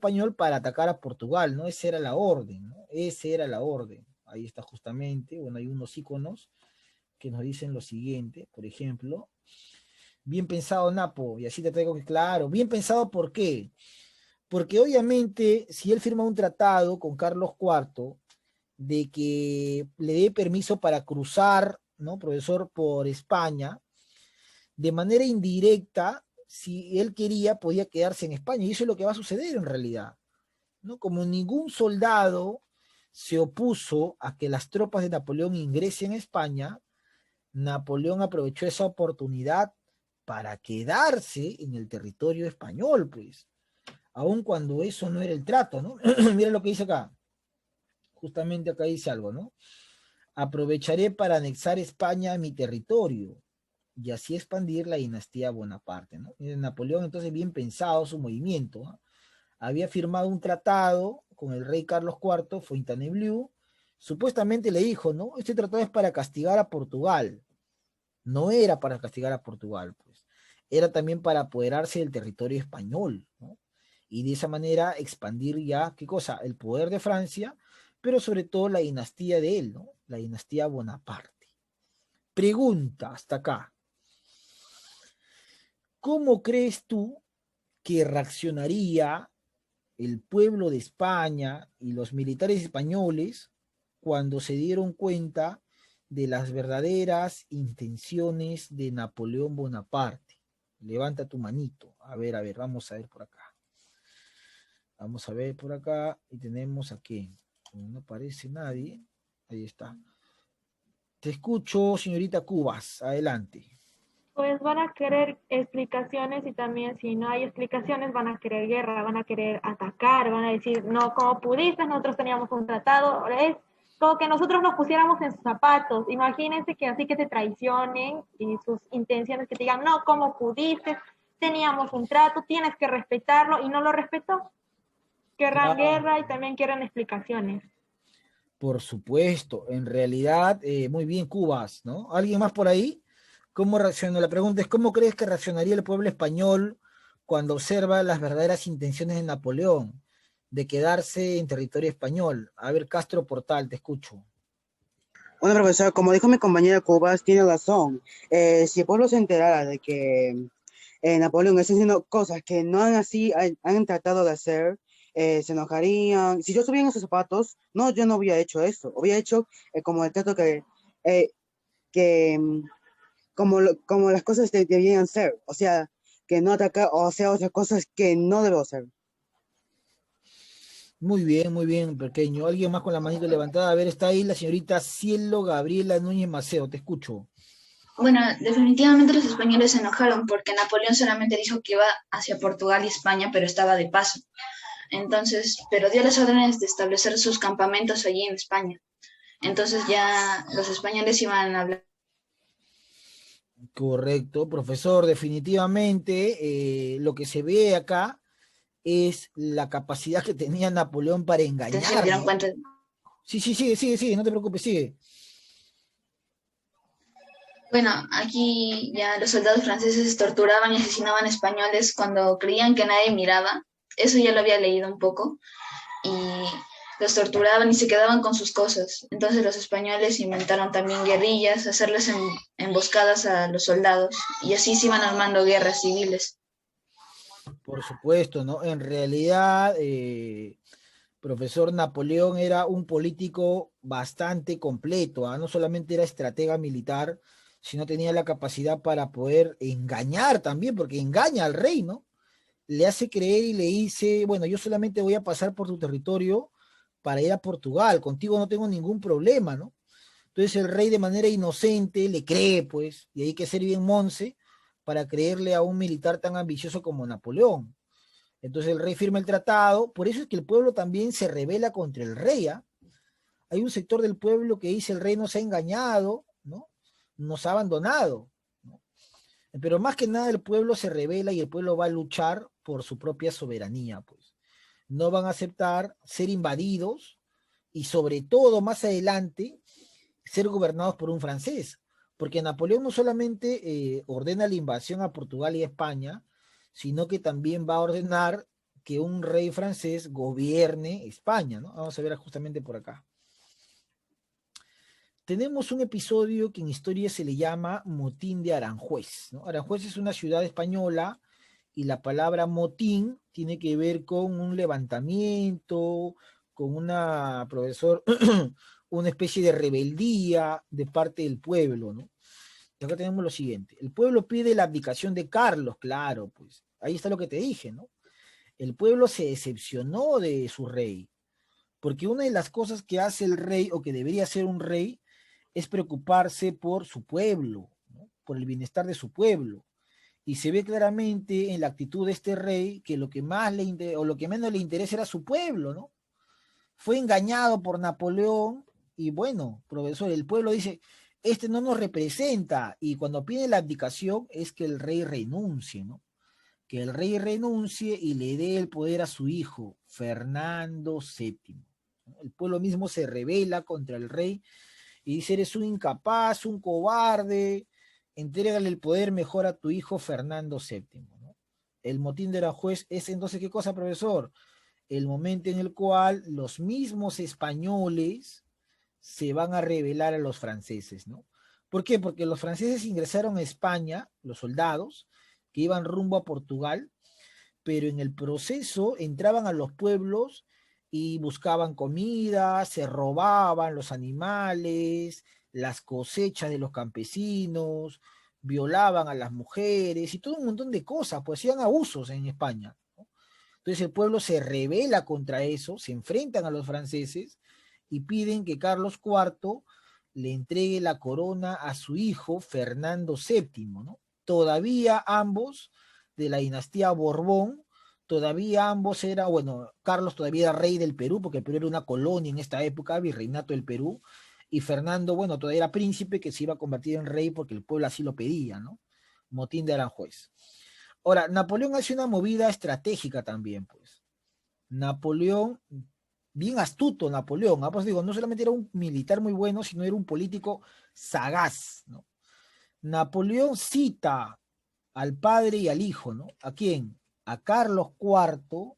español para atacar a Portugal, ¿no? Esa era la orden, ¿no? Esa era la orden. Ahí está justamente, bueno, hay unos iconos que nos dicen lo siguiente, por ejemplo, bien pensado Napo, y así te traigo que claro, bien pensado, ¿por qué? Porque obviamente si él firma un tratado con Carlos IV de que le dé permiso para cruzar, ¿no? Profesor, por España, de manera indirecta, si él quería, podía quedarse en España, y eso es lo que va a suceder en realidad, ¿no? Como ningún soldado se opuso a que las tropas de Napoleón ingresen a España, Napoleón aprovechó esa oportunidad para quedarse en el territorio español, pues, aun cuando eso no era el trato, ¿no? Mira lo que dice acá, justamente acá dice algo, ¿no? Aprovecharé para anexar España a mi territorio y así expandir la dinastía Bonaparte, ¿no? Napoleón, entonces, bien pensado su movimiento, ¿no? Había firmado un tratado con el rey Carlos IV, Fontainebleau, supuestamente le dijo, ¿no? Este tratado es para castigar a Portugal, no era para castigar a Portugal, pues, era también para apoderarse del territorio español, ¿no? Y de esa manera expandir ya, ¿qué cosa? El poder de Francia, pero sobre todo la dinastía de él, ¿no? La dinastía Bonaparte. Pregunta hasta acá. ¿Cómo crees tú que reaccionaría el pueblo de España y los militares españoles cuando se dieron cuenta de las verdaderas intenciones de Napoleón Bonaparte? Levanta tu manito. A ver, vamos a ver por acá. Vamos a ver por acá y tenemos aquí. No aparece nadie. Ahí está. Te escucho, señorita Cubas. Adelante. Pues van a querer explicaciones y también si no hay explicaciones van a querer guerra, van a querer atacar, van a decir, no, ¿cómo pudiste? Nosotros teníamos un tratado, es como que nosotros nos pusiéramos en sus zapatos. Imagínense que así que te traicionen y sus intenciones que te digan, no, ¿cómo pudiste? Teníamos un trato, tienes que respetarlo y no lo respetó. Querrán Claro, guerra y también quieren explicaciones. por supuesto. En realidad, muy bien, Cubas, ¿no? ¿Alguien más por ahí? ¿Cómo reaccionó? La pregunta es, ¿cómo crees que reaccionaría el pueblo español cuando observa las verdaderas intenciones de Napoleón de quedarse en territorio español? A ver, Castro Portal, te escucho. Bueno, profesor, como dijo mi compañera Cubas, tiene razón. Si el pueblo se enterara de que Napoleón está haciendo cosas que no han así, han tratado de hacer, se enojarían. Si yo estuviera en esos zapatos, no, yo no hubiera hecho eso. Hubiera hecho como el trato eh, que como las cosas debían ser. O sea, que no atacar o hacer otras cosas que no debo hacer. Muy bien, pequeño. ¿Alguien más con la manito levantada? A ver, está ahí la señorita Cielo Gabriela Núñez Maceo, te escucho. Bueno, definitivamente los españoles se enojaron porque Napoleón solamente dijo que iba hacia Portugal y España, pero estaba de paso. Entonces, pero dio las órdenes de establecer sus campamentos allí en España. Entonces ya los españoles iban a hablar. Correcto, profesor, definitivamente lo que se ve acá es la capacidad que tenía Napoleón para Entonces se engañar, dieron ¿no? cuenta. Sí, sí, sigue, no te preocupes, sigue. Bueno, aquí ya los soldados franceses torturaban y asesinaban españoles cuando creían que nadie miraba. Eso ya lo había leído un poco. Y los torturaban y se quedaban con sus cosas. Entonces los españoles inventaron también guerrillas, hacerles emboscadas a los soldados y así se iban armando guerras civiles. Por supuesto, ¿no? En realidad, profesor Napoleón era un político bastante completo, ¿ah? No solamente era estratega militar, sino tenía la capacidad para poder engañar también, porque engaña al rey, ¿no? Le hace creer y le dice, bueno, yo solamente voy a pasar por tu territorio para ir a Portugal, contigo no tengo ningún problema, ¿no? Entonces el rey de manera inocente le cree, pues, y hay que ser bien monce para creerle a un militar tan ambicioso como Napoleón. Entonces el rey firma el tratado, por eso es que el pueblo también se rebela contra el rey, ¿ah? Hay un sector del pueblo que dice el rey nos ha engañado, ¿no? Nos ha abandonado, ¿no? Pero más que nada el pueblo se revela y el pueblo va a luchar por su propia soberanía, pues. No van a aceptar ser invadidos y sobre todo más adelante ser gobernados por un francés, porque Napoleón no solamente ordena la invasión a Portugal y a España, sino que también va a ordenar que un rey francés gobierne España, ¿no? Vamos a ver justamente por acá. Tenemos un episodio que en historia se le llama Motín de Aranjuez, ¿no? Aranjuez es una ciudad española y la palabra motín tiene que ver con un levantamiento, con una, profesor, una especie de rebeldía de parte del pueblo, ¿no? Y acá tenemos lo siguiente. El pueblo pide la abdicación de Carlos, claro, pues. Ahí está lo que te dije, ¿no? El pueblo se decepcionó de su rey, porque una de las cosas que hace el rey, o que debería hacer un rey, es preocuparse por su pueblo, ¿no? Por el bienestar de su pueblo. Y se ve claramente en la actitud de este rey que lo que más o lo que menos le interesa era su pueblo, ¿no? Fue engañado por Napoleón y bueno, profesor, el pueblo dice, este no nos representa, y cuando pide la abdicación es que el rey renuncie, ¿no? Que el rey renuncie y le dé el poder a su hijo, Fernando VII. El pueblo mismo se rebela contra el rey y dice, eres un incapaz, un cobarde, entrégale el poder mejor a tu hijo Fernando VII, ¿no? El motín de Aranjuez es entonces, ¿qué cosa, profesor? El momento en el cual los mismos españoles se van a rebelar a los franceses, ¿no? ¿Por qué? Porque los franceses ingresaron a España, los soldados, que iban rumbo a Portugal, pero en el proceso entraban a los pueblos y buscaban comida, se robaban los animales, las cosechas de los campesinos, violaban a las mujeres y todo un montón de cosas, pues hacían abusos en España, ¿no? Entonces el pueblo se rebela contra eso, se enfrentan a los franceses y piden que Carlos IV le entregue la corona a su hijo Fernando VII, ¿no? Todavía ambos de la dinastía Borbón, todavía ambos era, bueno, Carlos todavía era rey del Perú, porque el Perú era una colonia en esta época, virreinato del Perú, y Fernando, bueno, todavía era príncipe que se iba a convertir en rey porque el pueblo así lo pedía, ¿no? Motín de Aranjuez. Ahora, Napoleón hace una movida estratégica también, pues. Napoleón, bien astuto Napoleón, ¿ah? Pues digo, no solamente era un militar muy bueno, sino era un político sagaz, ¿no? Napoleón cita al padre y al hijo, ¿no? ¿A quién? A Carlos IV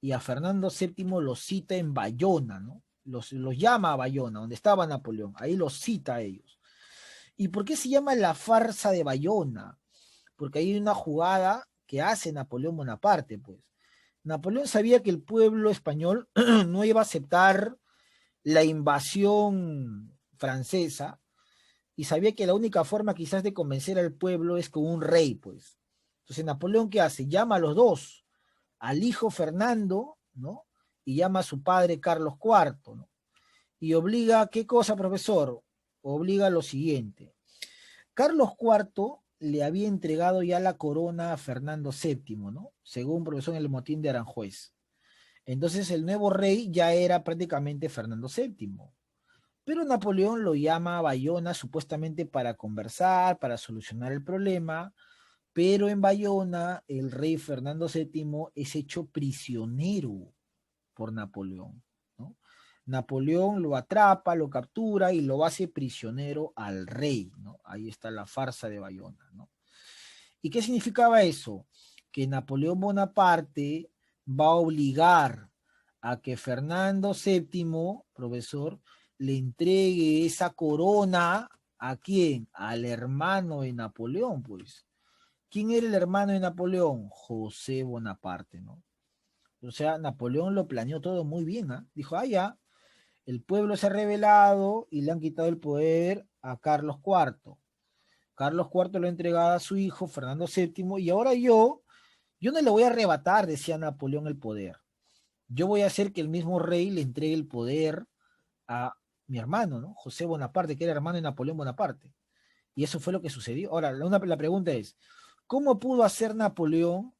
y a Fernando VII los cita en Bayona, ¿no? Los llama a Bayona, donde estaba Napoleón, ahí los cita a ellos. ¿Y por qué se llama la farsa de Bayona? Porque hay una jugada que hace Napoleón Bonaparte, pues. Napoleón sabía que el pueblo español no iba a aceptar la invasión francesa y sabía que la única forma quizás de convencer al pueblo es con un rey, pues. Entonces Napoleón, ¿qué hace? Llama a los dos, al hijo Fernando, ¿no? Y llama a su padre Carlos IV, ¿no? Y obliga, ¿qué cosa, profesor? Obliga lo siguiente. Carlos IV le había entregado ya la corona a Fernando VII, ¿no? Según profesor en el motín de Aranjuez. Entonces el nuevo rey ya era prácticamente Fernando VII. Pero Napoleón lo llama a Bayona supuestamente para conversar, para solucionar el problema, pero en Bayona el rey Fernando VII es hecho prisionero por Napoleón, ¿no? Napoleón lo atrapa, lo captura y lo hace prisionero al rey, ¿no? Ahí está la farsa de Bayona, ¿no? ¿Y qué significaba eso? Que Napoleón Bonaparte va a obligar a que Fernando VII, profesor, le entregue esa corona ¿a quién? Al hermano de Napoleón, pues. ¿Quién era el hermano de Napoleón? José Bonaparte, ¿no? O sea, Napoleón lo planeó todo muy bien, ¿ah? Dijo, ah, ya, el pueblo se ha rebelado y le han quitado el poder a Carlos IV. Carlos IV lo ha entregado a su hijo, Fernando VII, y ahora yo no le voy a arrebatar, decía Napoleón, el poder. Yo voy a hacer que el mismo rey le entregue el poder a mi hermano, ¿no? José Bonaparte, que era hermano de Napoleón Bonaparte. Y eso fue lo que sucedió. Ahora, la pregunta es, ¿cómo pudo hacer Napoleón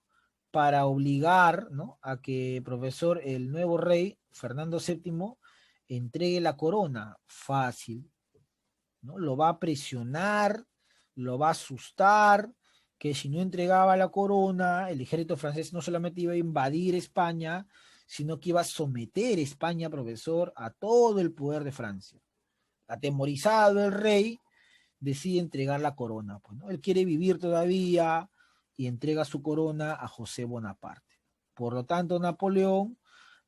para obligar, ¿no?, a que, profesor, el nuevo rey, Fernando VII, entregue la corona? Fácil, ¿no? Lo va a presionar, lo va a asustar, que si no entregaba la corona, el ejército francés no solamente iba a invadir España, sino que iba a someter España, profesor, a todo el poder de Francia. Atemorizado el rey, decide entregar la corona, pues, ¿no? Él quiere vivir todavía y entrega su corona a José Bonaparte. Por lo tanto, Napoleón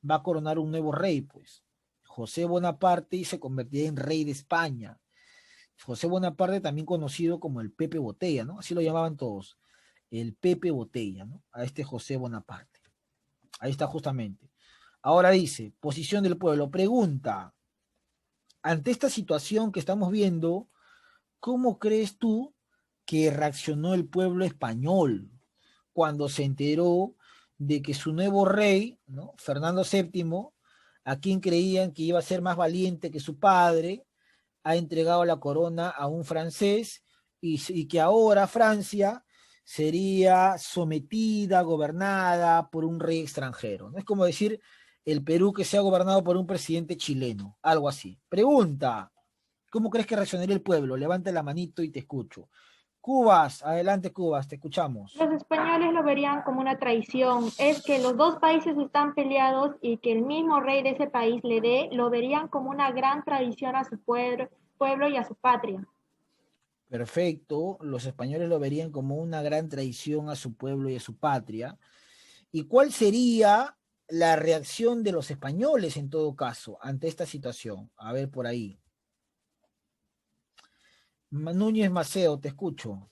va a coronar un nuevo rey, pues. José Bonaparte, y se convertirá en rey de España. José Bonaparte, también conocido como el Pepe Botella, ¿no? Así lo llamaban todos. El Pepe Botella, ¿no? A este José Bonaparte. Ahí está justamente. Ahora dice, posición del pueblo. Pregunta, ante esta situación que estamos viendo, ¿cómo crees tú que reaccionó el pueblo español cuando se enteró de que su nuevo rey, ¿no? Fernando VII, a quien creían que iba a ser más valiente que su padre, ha entregado la corona a un francés y que ahora Francia sería sometida, gobernada por un rey extranjero? ¿No? Es como decir el Perú que sea gobernado por un presidente chileno, algo así. Pregunta, ¿cómo crees que reaccionaría el pueblo? Levanta la manito y te escucho. Cubas, adelante Cubas, te escuchamos. Los españoles lo verían como una traición. Es que los dos países están peleados y que el mismo rey de ese país le dé, lo verían como una gran traición a su pueblo y a su patria. Perfecto, los españoles lo verían como una gran traición a su pueblo y a su patria. ¿Y cuál sería la reacción de los españoles en todo caso ante esta situación? A ver por ahí. Núñez Maceo, te escucho.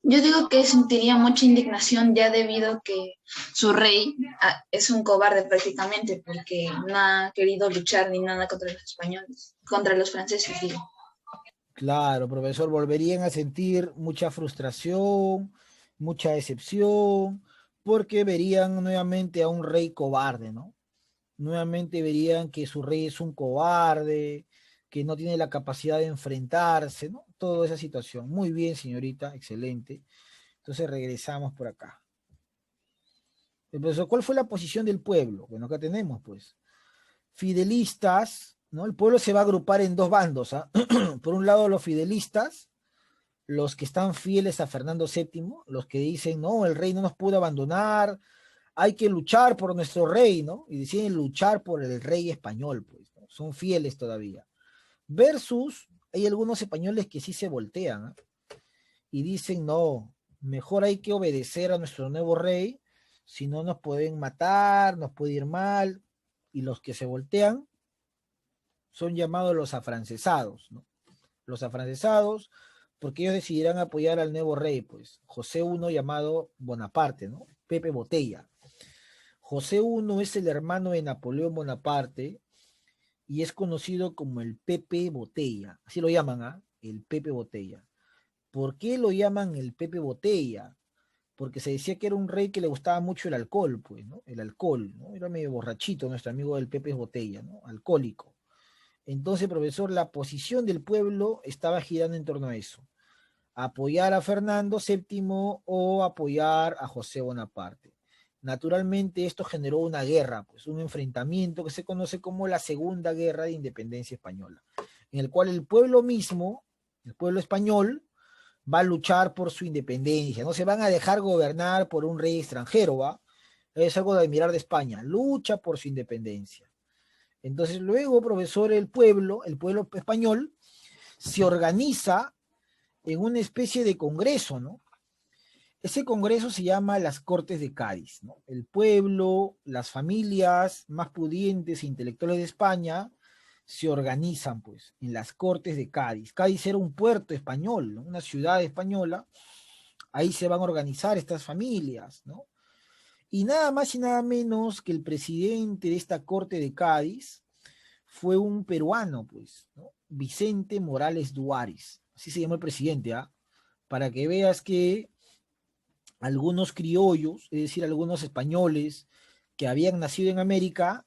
Yo digo que sentiría mucha indignación ya debido a que su rey es un cobarde prácticamente porque no ha querido luchar ni nada contra los españoles, contra los franceses, digo. Claro, profesor, volverían a sentir mucha frustración, mucha decepción, porque verían nuevamente a un rey cobarde, ¿no? Nuevamente verían que su rey es un cobarde, que no tiene la capacidad de enfrentarse, ¿no? Toda esa situación. Muy bien, señorita, excelente. Entonces regresamos por acá. Profesor, ¿cuál fue la posición del pueblo? Bueno, acá tenemos, pues, fidelistas, ¿no? El pueblo se va a agrupar en dos bandos, ¿ah? Por un lado, los fidelistas, los que están fieles a Fernando VII, los que dicen, no, el rey no nos pudo abandonar, hay que luchar por nuestro rey, ¿no? Y deciden luchar por el rey español, pues, ¿no? Son fieles todavía. Versus, hay algunos españoles que sí se voltean, ¿eh? Y dicen, no, mejor hay que obedecer a nuestro nuevo rey, si no nos pueden matar, nos puede ir mal, y los que se voltean son llamados los afrancesados, ¿no? Los afrancesados, porque ellos decidirán apoyar al nuevo rey, pues, José I llamado Bonaparte, ¿no? Pepe Botella. José I es el hermano de Napoleón Bonaparte y es conocido como el Pepe Botella, así lo llaman, ¿ah? El Pepe Botella. ¿Por qué lo llaman el Pepe Botella? Porque se decía que era un rey que le gustaba mucho el alcohol, pues, ¿no? El alcohol, ¿no? Era medio borrachito nuestro amigo del Pepe Botella, ¿no? Alcohólico. Entonces, profesor, la posición del pueblo estaba girando en torno a eso. Apoyar a Fernando VII o apoyar a José Bonaparte. Naturalmente esto generó una guerra, pues un enfrentamiento que se conoce como la Segunda Guerra de Independencia Española, en el cual el pueblo mismo, el pueblo español, va a luchar por su independencia, no se van a dejar gobernar por un rey extranjero, ¿va? Es algo de admirar de España, lucha por su independencia. Entonces luego, profesor, el pueblo español, se organiza en una especie de congreso, ¿no? Ese congreso se llama las Cortes de Cádiz, ¿no? El pueblo, las familias más pudientes e intelectuales de España se organizan, pues, en las Cortes de Cádiz. Cádiz era un puerto español, ¿no? Una ciudad española. Ahí se van a organizar estas familias, ¿no? Y nada más y nada menos que el presidente de esta Corte de Cádiz fue un peruano, pues, ¿no? Vicente Morales Duárez. Así se llamó el presidente, ¿ah? Para que veas que algunos criollos, es decir, algunos españoles que habían nacido en América,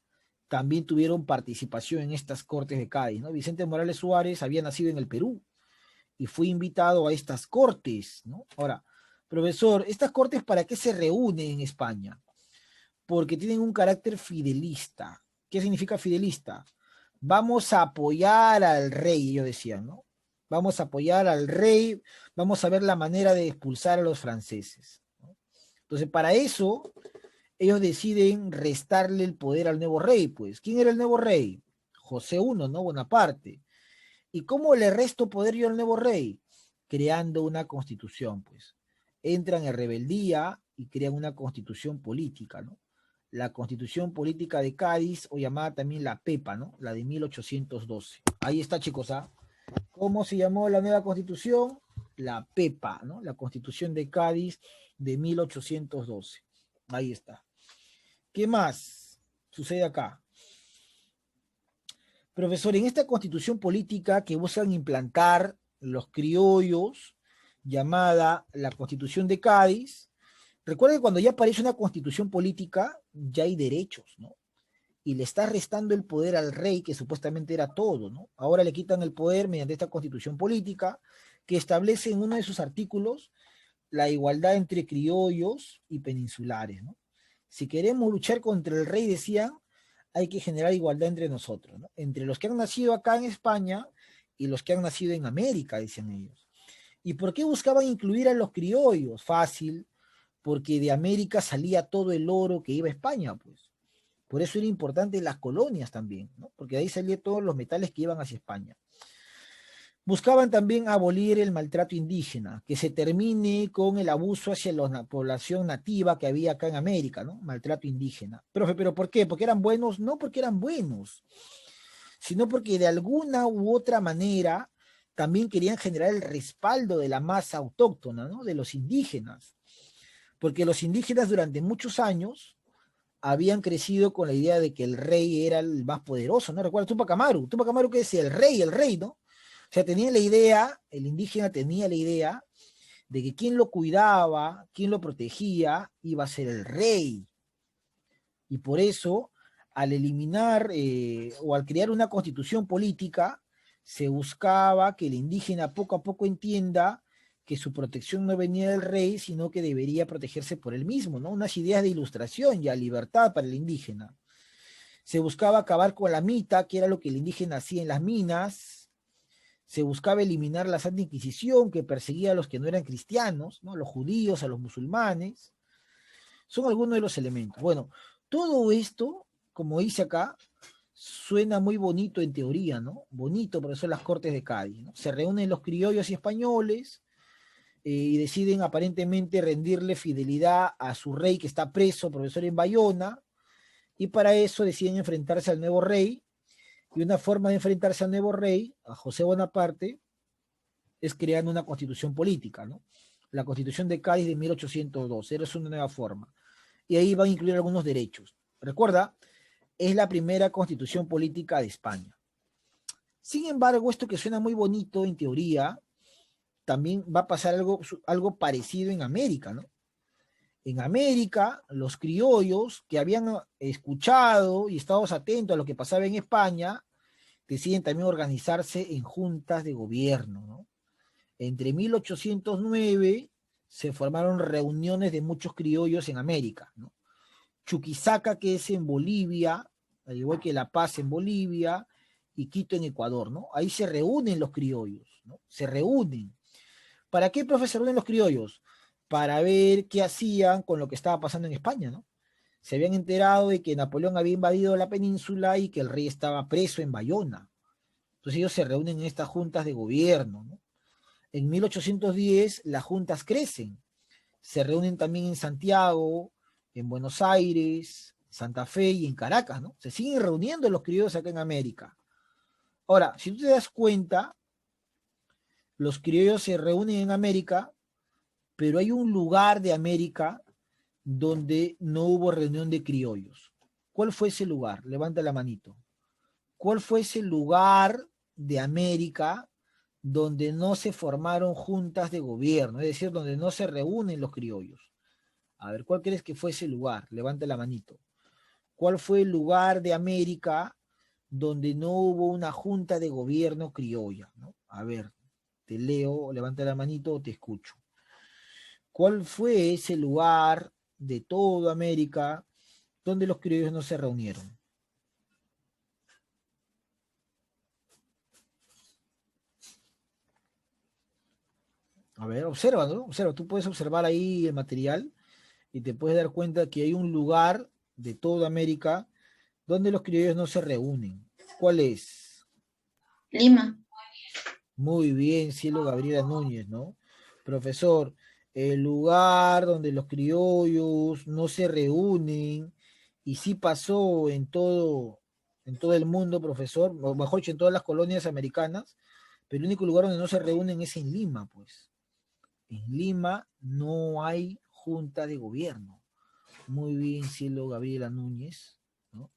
también tuvieron participación en estas Cortes de Cádiz, ¿no? Vicente Morales Suárez había nacido en el Perú y fue invitado a estas Cortes, ¿no? Ahora, profesor, ¿estas Cortes para qué se reúnen en España? Porque tienen un carácter fidelista. ¿Qué significa fidelista? Vamos a apoyar al rey, ellos decían, ¿no? Vamos a apoyar al rey, vamos a ver la manera de expulsar a los franceses, ¿no? Entonces, para eso, ellos deciden restarle el poder al nuevo rey, pues. ¿Quién era el nuevo rey? José I, ¿no? Bonaparte. ¿Y cómo le resto poder yo al nuevo rey? Creando una constitución, pues. Entran en rebeldía y crean una constitución política, ¿no? la Constitución Política de Cádiz, o llamada también la PEPA, ¿no? La de 1812. Ahí está, chicos, ¿ah? ¿Cómo se llamó la nueva Constitución? La PEPA, ¿no? La Constitución de Cádiz de 1812. Ahí está. ¿Qué más sucede acá? Profesor, en esta Constitución política que buscan implantar los criollos, llamada la Constitución de Cádiz, recuerda que cuando ya aparece una Constitución política, ya hay derechos, ¿no? Y le está restando el poder al rey, que supuestamente era todo, ¿no? Ahora le quitan el poder mediante esta Constitución política, que establece en uno de sus artículos la igualdad entre criollos y peninsulares, ¿no? Si queremos luchar contra el rey, decían, hay que generar igualdad entre nosotros, ¿no? Entre los que han nacido acá en España y los que han nacido en América, decían ellos. ¿Y por qué buscaban incluir a los criollos? Fácil, porque de América salía todo el oro que iba a España, pues. Por eso era importante las colonias también, ¿no? Porque de ahí salían todos los metales que iban hacia España. Buscaban también abolir el maltrato indígena, que se termine con el abuso hacia la población nativa que había acá en América, ¿no? Maltrato indígena. Profe, ¿pero por qué? ¿Porque eran buenos? No porque eran buenos, sino porque de alguna u otra manera también querían generar el respaldo de la masa autóctona, ¿no? De los indígenas. Porque los indígenas durante muchos años habían crecido con la idea de que el rey era el más poderoso, ¿no? ¿Recuerdas Tupac Amaru que decía el rey, ¿no? O sea, tenía la idea, el indígena tenía la idea de que quien lo cuidaba, quien lo protegía, iba a ser el rey. Y por eso, al eliminar o al crear una constitución política, se buscaba que el indígena poco a poco entienda que su protección no venía del rey, sino que debería protegerse por él mismo, ¿no? Unas ideas de ilustración y libertad para el indígena. Se buscaba acabar con la mita, que era lo que el indígena hacía en las minas. Se buscaba eliminar la Santa Inquisición, que perseguía a los que no eran cristianos, ¿no? A los judíos, a los musulmanes. Son algunos de los elementos. Bueno, todo esto, como dice acá, suena muy bonito en teoría, ¿no? Bonito, porque son las Cortes de Cádiz, ¿no? Se reúnen los criollos y españoles y deciden aparentemente rendirle fidelidad a su rey que está preso, profesor en Bayona, y para eso deciden enfrentarse al nuevo rey. Y una forma de enfrentarse al nuevo rey, a José Bonaparte, es creando una constitución política, ¿no? La Constitución de Cádiz de 1802, era una nueva forma. Y ahí van a incluir algunos derechos. Recuerda, es la primera constitución política de España. Sin embargo, esto que suena muy bonito en teoría, también va a pasar algo parecido en América, ¿no? En América, los criollos que habían escuchado y estado atentos a lo que pasaba en España, deciden también organizarse en juntas de gobierno, ¿no? Entre 1809 se formaron reuniones de muchos criollos en América, ¿no? Chuquisaca, que es en Bolivia, al igual que La Paz en Bolivia, y Quito en Ecuador, ¿no? Ahí se reúnen los criollos, ¿no? Se reúnen. ¿Para qué, profe, se reúnen los criollos? Para ver qué hacían con lo que estaba pasando en España, ¿no? Se habían enterado de que Napoleón había invadido la península y que el rey estaba preso en Bayona. Entonces ellos se reúnen en estas juntas de gobierno, ¿no? En 1810 las juntas crecen. Se reúnen también en Santiago, en Buenos Aires, Santa Fe y en Caracas, ¿no? Se siguen reuniendo los criollos acá en América. Ahora, si tú te das cuenta, los criollos se reúnen en América, pero hay un lugar de América donde no hubo reunión de criollos. ¿Cuál fue ese lugar? Levanta la manito. ¿Cuál fue ese lugar de América donde no se formaron juntas de gobierno? Es decir, donde no se reúnen los criollos. A ver, ¿cuál crees que fue ese lugar? Levanta la manito. ¿Cuál fue el lugar de América donde no hubo una junta de gobierno criolla, ¿no? A ver, te leo, levanta la manito o te escucho. ¿Cuál fue ese lugar de toda América donde los criollos no se reunieron? A ver, observa, ¿no? Observa, tú puedes observar ahí el material y te puedes dar cuenta que hay un lugar de toda América donde los criollos no se reúnen. ¿Cuál es? Lima. Muy bien, Cielo Gabriela Núñez, ¿no? Profesor, el lugar donde los criollos no se reúnen y sí pasó en todo el mundo, profesor, o mejor dicho, en todas las colonias americanas, pero el único lugar donde no se reúnen es en Lima, pues. En Lima no hay junta de gobierno. Muy bien, cielo Gabriela Núñez, ¿no?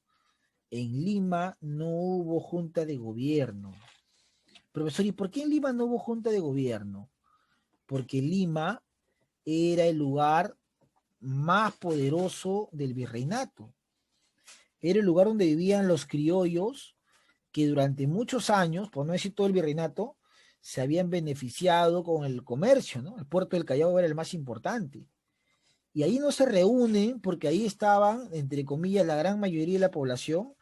En Lima no hubo junta de gobierno. Profesor, ¿y por qué en Lima no hubo junta de gobierno? Porque Lima era el lugar más poderoso del virreinato. Era el lugar donde vivían los criollos que durante muchos años, por no decir todo el virreinato, se habían beneficiado con el comercio, ¿no? El puerto del Callao era el más importante. Y ahí no se reúnen porque ahí estaban, entre comillas, la gran mayoría de la población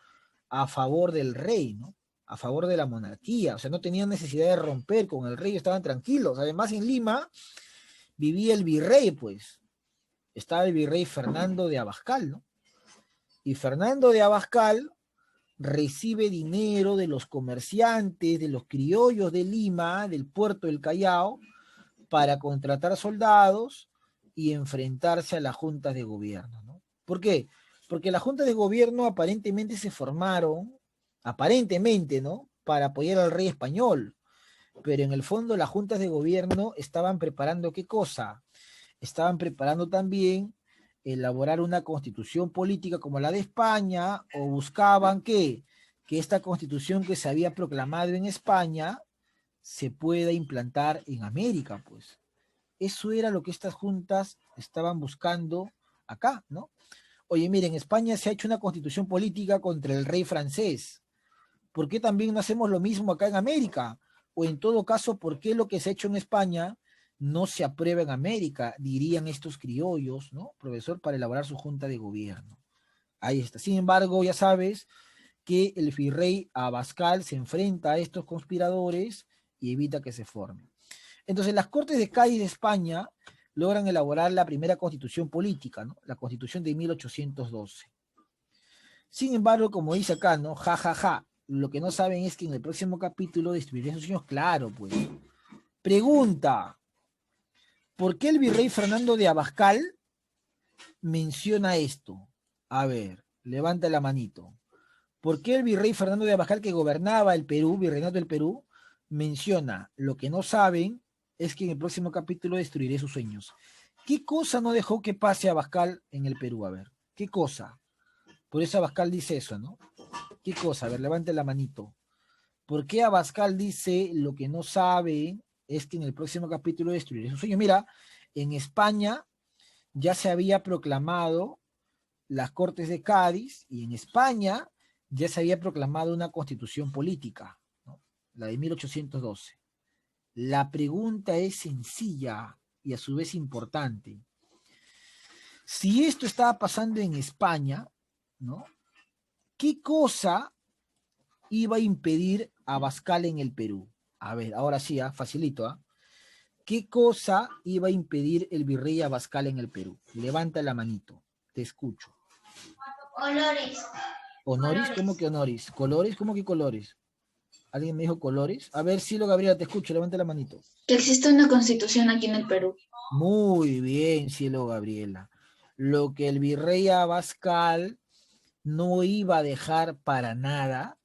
a favor del rey, ¿no? A favor de la monarquía. O sea, no tenían necesidad de romper con el rey, estaban tranquilos. Además, en Lima vivía el virrey, pues. Estaba el virrey Fernando de Abascal, ¿no? Y Fernando de Abascal recibe dinero de los comerciantes, de los criollos de Lima, del puerto del Callao, para contratar soldados y enfrentarse a las juntas de gobierno, ¿no? ¿Por qué? Porque las juntas de gobierno aparentemente se formaron, aparentemente, ¿no? Para apoyar al rey español, pero en el fondo las juntas de gobierno estaban preparando ¿qué cosa? Estaban preparando también elaborar una constitución política como la de España, o buscaban que esta constitución que se había proclamado en España se pueda implantar en América, pues. Eso era lo que estas juntas estaban buscando acá, ¿no? Oye, miren, en España se ha hecho una constitución política contra el rey francés. ¿Por qué también no hacemos lo mismo acá en América? O en todo caso, ¿por qué lo que se ha hecho en España no se aprueba en América? Dirían estos criollos, ¿no? Profesor, para elaborar su junta de gobierno. Ahí está. Sin embargo, ya sabes que el virrey Abascal se enfrenta a estos conspiradores y evita que se formen. Entonces, las Cortes de Cádiz de España logran elaborar la primera constitución política, ¿no? La constitución de 1812. Sin embargo, como dice acá, ¿no? Ja, ja, ja. Lo que no saben es que en el próximo capítulo destruiré sus sueños. Claro, pues. Pregunta: ¿por qué el virrey Fernando de Abascal menciona esto? A ver, levanta la manito. ¿Por qué el virrey Fernando de Abascal, que gobernaba el Perú, virreinato del Perú, menciona? Lo que no saben es que en el próximo capítulo destruiré sus sueños. ¿Qué cosa no dejó que pase Abascal en el Perú? A ver, ¿qué cosa? Por eso Abascal dice eso, ¿no? ¿Qué cosa? A ver, levante la manito. ¿Por qué Abascal dice lo que no sabe es que en el próximo capítulo destruiré sus sueños? Mira, en España ya se había proclamado las Cortes de Cádiz y en España ya se había proclamado una constitución política, ¿no? La de 1812. La pregunta es sencilla y a su vez importante. Si esto estaba pasando en España, ¿no? ¿Qué cosa iba a impedir a Abascal en el Perú? A ver, ahora sí, facilito. ¿Qué cosa iba a impedir el virrey Abascal en el Perú? Levanta la manito, te escucho. Olores. ¿Honoris? ¿Cómo que honoris? ¿Colores? ¿Cómo que colores? ¿Alguien me dijo colores? A ver, Cielo Gabriela, te escucho, levanta la manito. Que existe una constitución aquí en el Perú. Muy bien, Cielo Gabriela. Lo que el virrey Abascal no iba a dejar para nada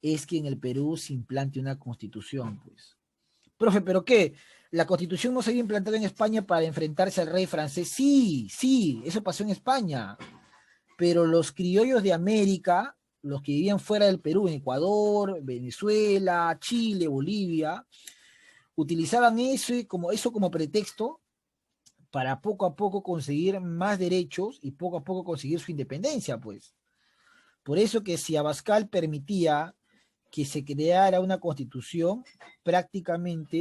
es que en el Perú se implante una constitución, pues. Profe, ¿pero qué? ¿La constitución no se había implantado en España para enfrentarse al rey francés? Sí, sí, eso pasó en España. Pero los criollos de América, los que vivían fuera del Perú, en Ecuador, Venezuela, Chile, Bolivia, utilizaban eso como pretexto para poco a poco conseguir más derechos y poco a poco conseguir su independencia, pues. Por eso que si Abascal permitía que se creara una constitución, prácticamente